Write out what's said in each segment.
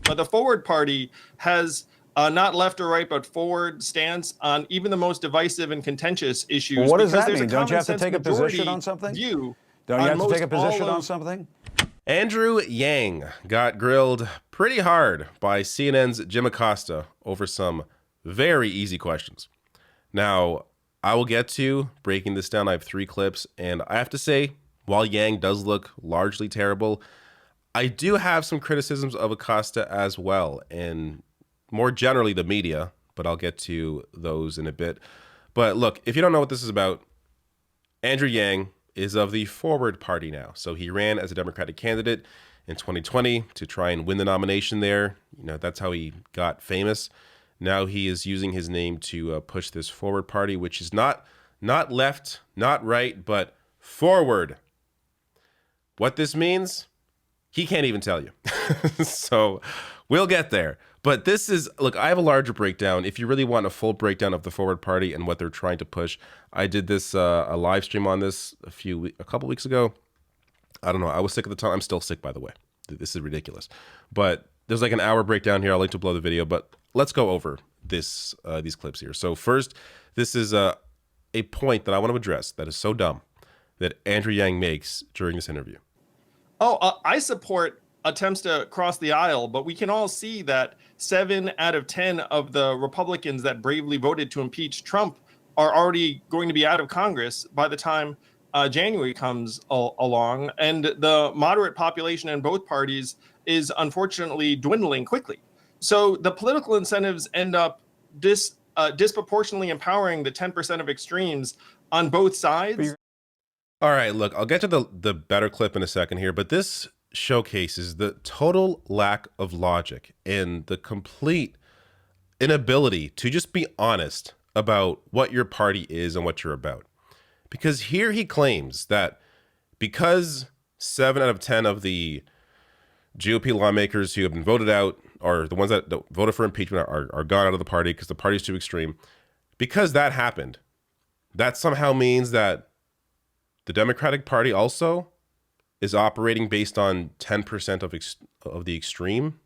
But the Forward Party has not left or right, but forward stance on even the most divisive and contentious issues. Well, what does that there's mean? A Don't you have to common-sense take a position majority on something? View Don't you on have to take a most all position on of- something? Andrew Yang got grilled pretty hard by CNN's Jim Acosta over some very easy questions. Now, I will get to breaking this down. I have 3 clips, and I have to say, while Yang does look largely terrible, I do have some criticisms of Acosta as well, and more generally the media, but I'll get to those in a bit. But look, if you don't know what this is about, Andrew Yang is of the Forward Party now. So he ran as a Democratic candidate in 2020 to try and win the nomination there. You know, that's how he got famous. Now he is using his name to push this Forward Party, which is not left, not right, but forward. What this means, he can't even tell you. So we'll get there. But this is, look, I have a larger breakdown. If you really want a full breakdown of the Forward Party and what they're trying to push, I did this a live stream on this a couple weeks ago. I don't know. I was sick at the time. I'm still sick, by the way. This is ridiculous. But there's like an hour breakdown here. I'll link to below the video. But let's go over these clips here. So first, this is a point that I want to address that is so dumb that Andrew Yang makes during this interview. I support attempts to cross the aisle, but we can all see that 7 out of 10 of the Republicans that bravely voted to impeach Trump are already going to be out of Congress by the time January comes along. And the moderate population in both parties is unfortunately dwindling quickly. So the political incentives end up disproportionately empowering the 10% of extremes on both sides. All right, look, I'll get to the better clip in a second here, but this showcases the total lack of logic and the complete inability to just be honest about what your party is and what you're about. Because here he claims that because 7 out of 10 of the GOP lawmakers who have been voted out, or the ones that voted for impeachment, are gone out of the party because the party's too extreme, because that happened, that somehow means that the Democratic Party also is operating based on 10% of the extreme,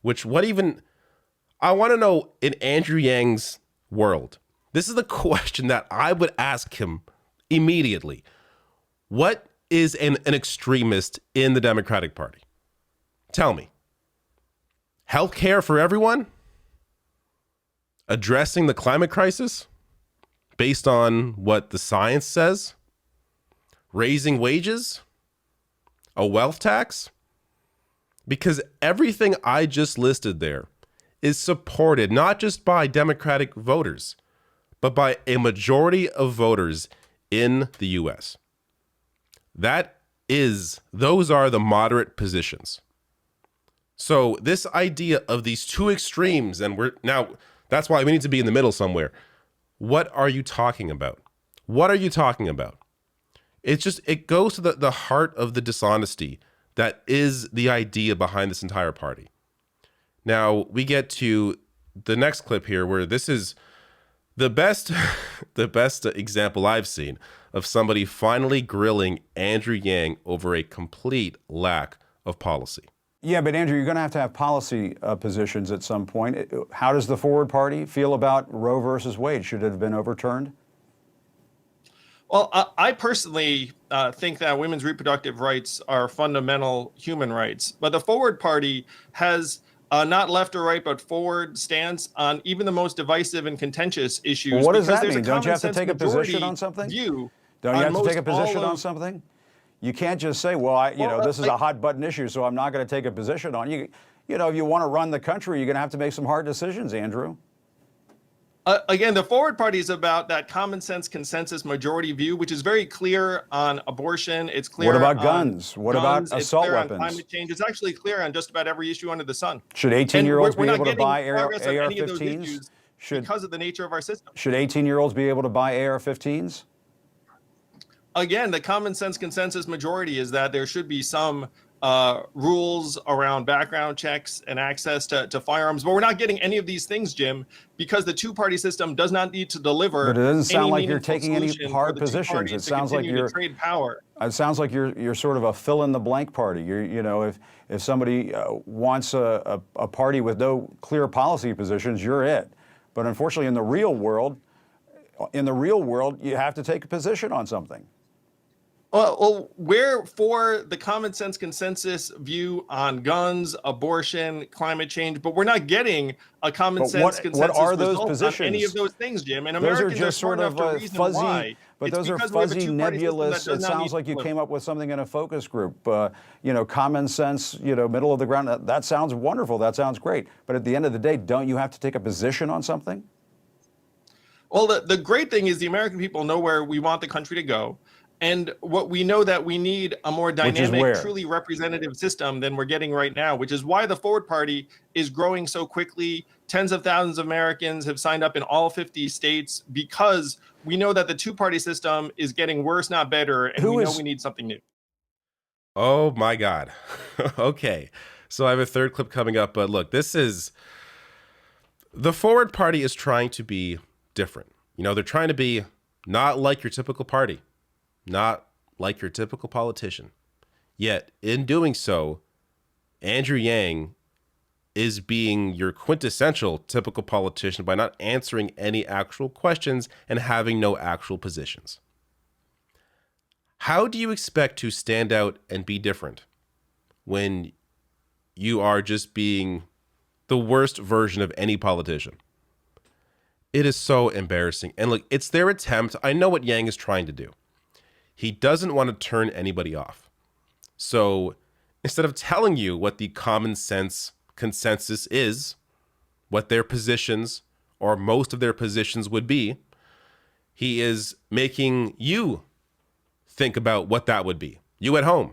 which I want to know in Andrew Yang's world. This is the question that I would ask him immediately. What is an extremist in the Democratic Party? Tell me. Healthcare for everyone? Addressing the climate crisis based on what the science says? Raising wages? A wealth tax? Because everything I just listed there is supported not just by Democratic voters, but by a majority of voters in the US. Those are the moderate positions. So this idea of these two extremes, and that's why we need to be in the middle somewhere. What are you talking about? What are you talking about? It goes to the heart of the dishonesty that is the idea behind this entire party. Now we get to the next clip here, where this is the best example I've seen of somebody finally grilling Andrew Yang over a complete lack of policy. Yeah, but Andrew, you're going to have policy positions at some point. How does the Forward Party feel about Roe versus Wade? Should it have been overturned? Well, I personally think that women's reproductive rights are fundamental human rights. But the Forward Party has not left or right, but forward stance on even the most divisive and contentious issues. Well, what does that mean? Don't you have to take a position on something? Don't you have to take a position on something? You can't just say, well, this is a hot button issue, so I'm not going to take a position on it. You know, if you want to run the country, you're going to have to make some hard decisions, Andrew. Again, the Forward Party is about that common sense consensus majority view, which is very clear on abortion. It's clear. What about guns? What about assault weapons? On climate change. It's actually clear on just about every issue under the sun. Should 18-year-olds be able to buy AR-15s? Because of the nature of our system. Should 18-year-olds be able to buy AR-15s? Again, the common sense consensus majority is that there should be some rules around background checks and access to firearms. But we're not getting any of these things, Jim, because the two-party system does not need to deliver. But it doesn't sound like you're taking any hard positions. It sounds like you're trade power. It sounds like you're sort of a fill-in-the-blank party. If somebody wants a party with no clear policy positions, you're it. But unfortunately, in the real world, you have to take a position on something. Well, we're for the common sense consensus view on guns, abortion, climate change, but we're not getting a common sense consensus what are those result positions? on any of those things, Jim. And those Americans are just sort of fuzzy, why. but It's those are fuzzy, nebulous. It sounds like you came up with something in a focus group. Common sense, middle of the ground. That sounds wonderful. That sounds great. But at the end of the day, don't you have to take a position on something? Well, the great thing is the American people know where we want the country to go. And what we know that we need a more dynamic, truly representative system than we're getting right now, which is why the Forward Party is growing so quickly. Tens of thousands of Americans have signed up in all 50 states because we know that the two-party system is getting worse, not better, and we know we need something new. Oh, my God. Okay. So I have a third clip coming up, but look, the Forward Party is trying to be different. They're trying to be not like your typical party. Not like your typical politician. Yet, in doing so, Andrew Yang is being your quintessential typical politician by not answering any actual questions and having no actual positions. How do you expect to stand out and be different when you are just being the worst version of any politician? It is so embarrassing. And look, it's their attempt. I know what Yang is trying to do. He doesn't want to turn anybody off. So instead of telling you what the common sense consensus is, what their positions or most of their positions would be, he is making you think about what that would be, you at home,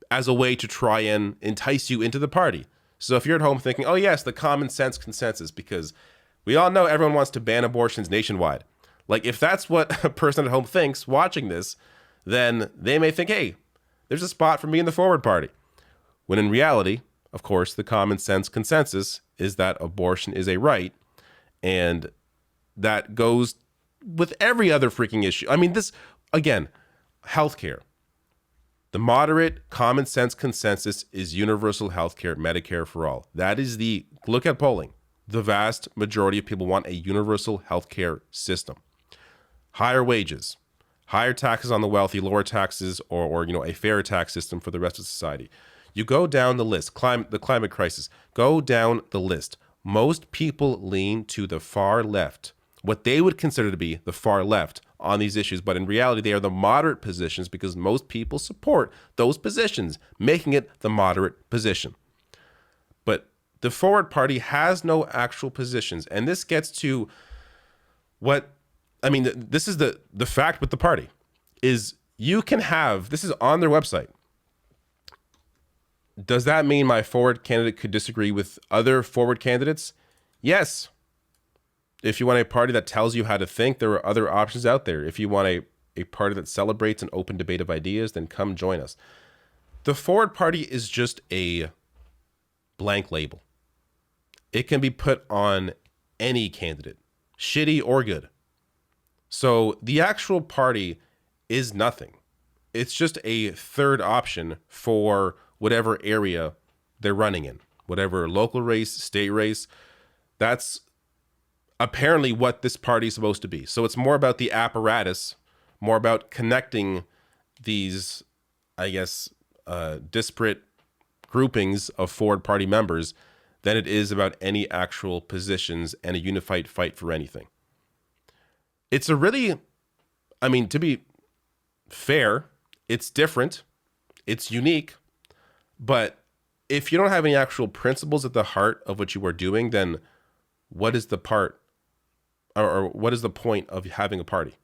as a way to try and entice you into the party. So if you're at home thinking, oh yes, the common sense consensus, because we all know everyone wants to ban abortions nationwide. Like, if that's what a person at home thinks watching this, then they may think, hey, there's a spot for me in the Forward Party. When in reality, of course, the common sense consensus is that abortion is a right. And that goes with every other freaking issue. I mean, this, again, healthcare. The moderate common sense consensus is universal healthcare, Medicare for all. That is look at polling. The vast majority of people want a universal healthcare system. Higher wages, higher taxes on the wealthy, lower taxes, or a fair tax system for the rest of society. You go down the list, the climate crisis, go down the list. Most people lean to the far left, what they would consider to be the far left on these issues, but in reality, they are the moderate positions because most people support those positions, making it the moderate position. But the Forward Party has no actual positions, and this gets to this is the fact with the party, is you can have, this is on their website. Does that mean my forward candidate could disagree with other forward candidates? Yes. If you want a party that tells you how to think, there are other options out there. If you want a party that celebrates an open debate of ideas, then come join us. The Forward Party is just a blank label. It can be put on any candidate, shitty or good. So the actual party is nothing. It's just a third option for whatever area they're running in, whatever local race, state race. That's apparently what this party is supposed to be. So it's more about the apparatus, more about connecting these, disparate groupings of Forward Party members than it is about any actual positions and a unified fight for anything. It's a really, to be fair, it's different, it's unique, but if you don't have any actual principles at the heart of what you are doing, then what is the part, or what is the point of having a party?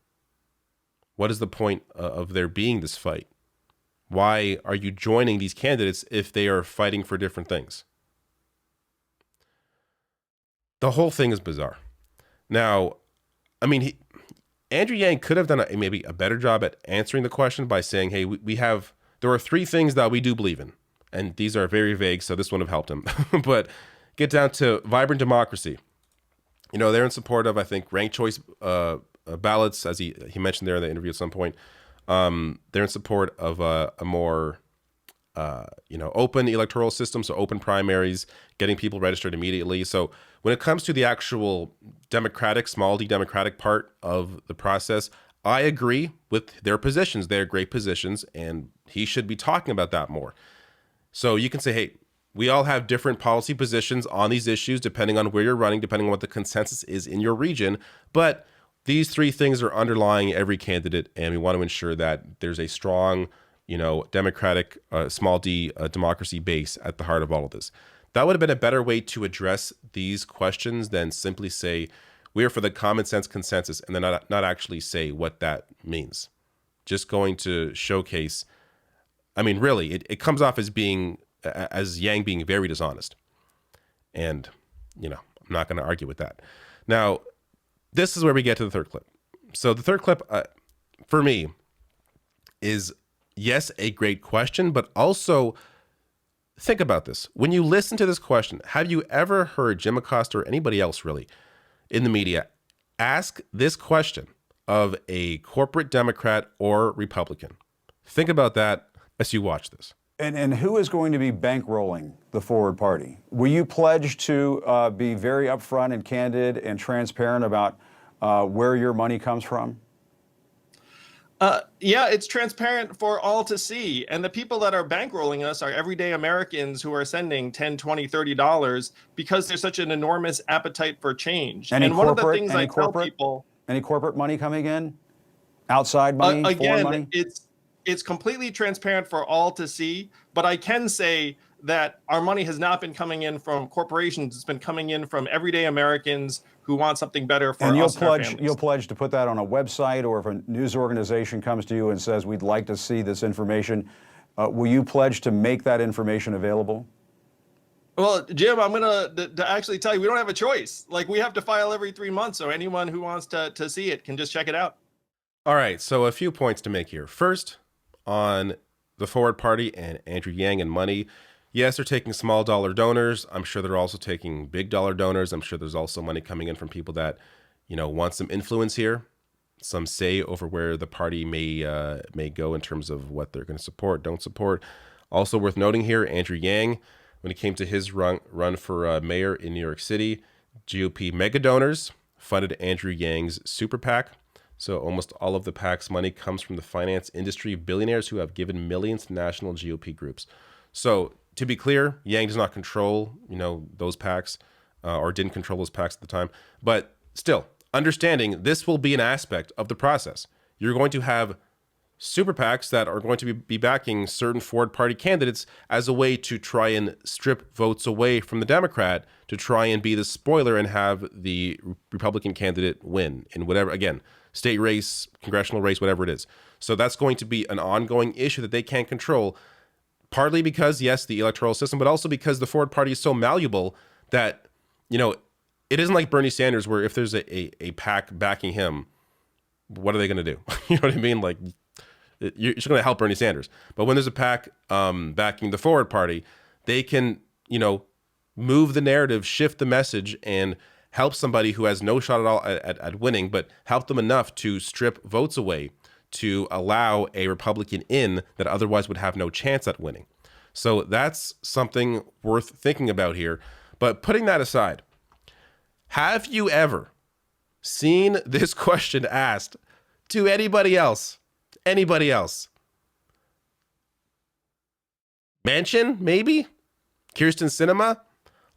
What is the point of there being this fight? Why are you joining these candidates if they are fighting for different things? The whole thing is bizarre. Now, Andrew Yang could have done maybe a better job at answering the question by saying, hey, we have there are three things that we do believe in, and these are very vague, so this wouldn't have helped him. But get down to vibrant democracy. They're in support of, I think, ranked choice ballots, as he mentioned there in the interview at some point. They're in support of a more open electoral system, so open primaries, getting people registered immediately. So when it comes to the actual democratic, small d democratic part of the process, I agree with their positions. They're great positions, and he should be talking about that more. So you can say, hey, we all have different policy positions on these issues, depending on where you're running, depending on what the consensus is in your region. But these three things are underlying every candidate, and we want to ensure that there's a strong, democratic, small d democracy base at the heart of all of this. That would have been a better way to address these questions than simply say, we're for the common sense consensus, and then not actually say what that means. Just going to showcase, really, it comes off as Yang being very dishonest. And, I'm not going to argue with that. Now, this is where we get to the third clip. So the third clip, for me, is, yes, a great question, but also think about this. When you listen to this question, have you ever heard Jim Acosta or anybody else really in the media ask this question of a corporate Democrat or Republican? Think about that as you watch this. And who is going to be bankrolling the Forward Party? Will you pledge to be very upfront and candid and transparent about where your money comes from? Yeah, it's transparent for all to see. And the people that are bankrolling us are everyday Americans who are sending $10, $20, $30 because there's such an enormous appetite for change. Any and one of the things I tell people... Any corporate money coming in? Outside money? Foreign money? It's completely transparent for all to see, but I can say that our money has not been coming in from corporations. It's been coming in from everyday Americans who want something better for us and our families. You'll pledge to put that on a website, or if a news organization comes to you and says, we'd like to see this information, will you pledge to make that information available? Well, Jim, I'm going to actually tell you, we don't have a choice. Like, we have to file every 3 months, so anyone who wants to see it can just check it out. All right, so a few points to make here. First, on the Forward Party and Andrew Yang and money. Yes, they're taking small dollar donors. I'm sure they're also taking big dollar donors. I'm sure there's also money coming in from people that, want some influence here, some say over where the party may go in terms of what they're going to support, don't support. Also worth noting here, Andrew Yang, when it came to his run for mayor in New York City, GOP mega donors funded Andrew Yang's super PAC. So almost all of the PAC's money comes from the finance industry billionaires who have given millions to national GOP groups. So to be clear, Yang does not control, those PACs, or didn't control those PACs at the time. But still, understanding this will be an aspect of the process. You're going to have super PACs that are going to be backing certain Forward Party candidates as a way to try and strip votes away from the Democrat, to try and be the spoiler and have the Republican candidate win in whatever, again, state race, congressional race, whatever it is. So that's going to be an ongoing issue that they can't control, partly because, yes, the electoral system, but also because the Forward Party is so malleable that, it isn't like Bernie Sanders, where if there's a PAC backing him, what are they going to do? You know what I mean? Like, you're just going to help Bernie Sanders. But when there's a PAC backing the Forward Party, they can, move the narrative, shift the message, and help somebody who has no shot at all at winning, but help them enough to strip votes away to allow a Republican in that otherwise would have no chance at winning. So that's something worth thinking about here. But putting that aside, have you ever seen this question asked to anybody else? Anybody else? Manchin, maybe? Kirsten Sinema?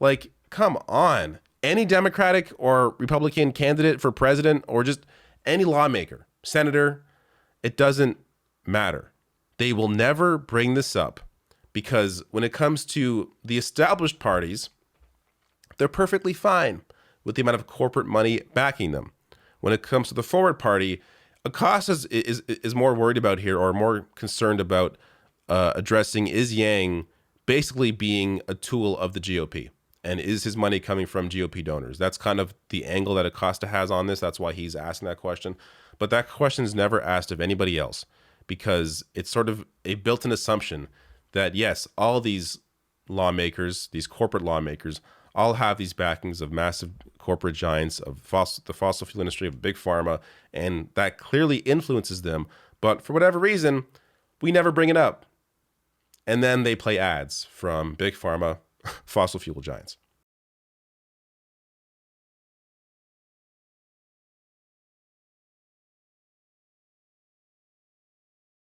Like, come on. Any Democratic or Republican candidate for president, or just any lawmaker, senator, it doesn't matter. They will never bring this up, because when it comes to the established parties, they're perfectly fine with the amount of corporate money backing them. When it comes to the Forward Party, Acosta is more worried about here, or more concerned about addressing, is Yang basically being a tool of the GOP? And is his money coming from GOP donors? That's kind of the angle that Acosta has on this. That's why he's asking that question. But that question is never asked of anybody else, because it's sort of a built-in assumption that, yes, all these lawmakers, these corporate lawmakers, all have these backings of massive corporate giants, of the fossil fuel industry, of big pharma, and that clearly influences them. But for whatever reason, we never bring it up. And then they play ads from big pharma, fossil fuel giants.